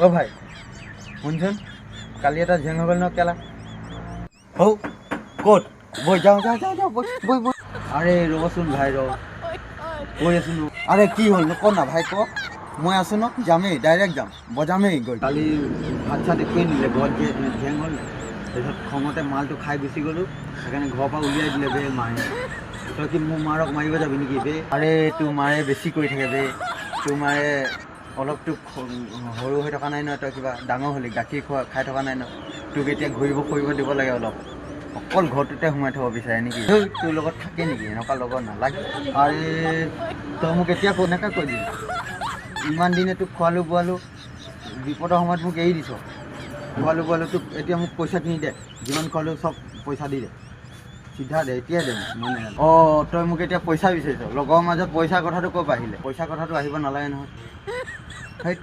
অ' ভাই শুনচোন, কালি এটা জেং হৈ গ'ল ন কেলা। হৌ ক'ত? বৈ যাওঁ যাওঁ যাওঁ যাওঁ বৈ বৈ বৈ। আৰে ৰচোন ভাই ৰ, কৈ আছো ন। আৰে কি হ'ল ক না ভাই ক, মই আছো ন, যামেই ডাইৰেক্ট যাম, বজামেই গৈ। কালি ভাত চাত একোৱে নিলে ঘৰত জেং হ'ল, তাৰপিছত খঙতে মালটো খাই গুচি গ'লোঁ, সেইকাৰণে ঘৰৰ পৰা উলিয়াই দিলে বে মায়ে। তই কি মোৰ মাৰক মাৰিব যাবি নেকি বে? আৰে তোৰ মায়ে বেছি কৰি থাকে বে, তোৰ মায়ে অলপতো সৰু হৈ থকা নাই ন, তই কিবা ডাঙৰ হ'লি, গাখীৰ খাই থকা নাই ন, তোক এতিয়া ঘূৰিব ফুৰিব দিব লাগে অলপ, অকল ঘৰটোতে সোমাই থ'ব বিচাৰে নেকি? তোৰ লগত থাকে নেকি এনেকুৱা লগত নালাগে। আৰে তই মোক এতিয়া কেনেকৈ কৈ দিলি? ইমান দিনে তোক খোৱালোঁ বোৱালোঁ, বিপদৰ সময়ত মোক এৰি দিছ, খোৱালোঁ বোৱালোঁ, তোক এতিয়া মোক পইচা কিনি দে, যিমান খোৱালোঁ চব পইচা দি দে, চিধা দে, এতিয়াই দে মানে। অঁ তই মোক এতিয়া পইচা বিচাৰিছ, লগৰ মাজত পইচা কথাটো ক'ৰ পৰা আহিলে? পইচা কথাটো আহিব নালাগে নহয়। সেই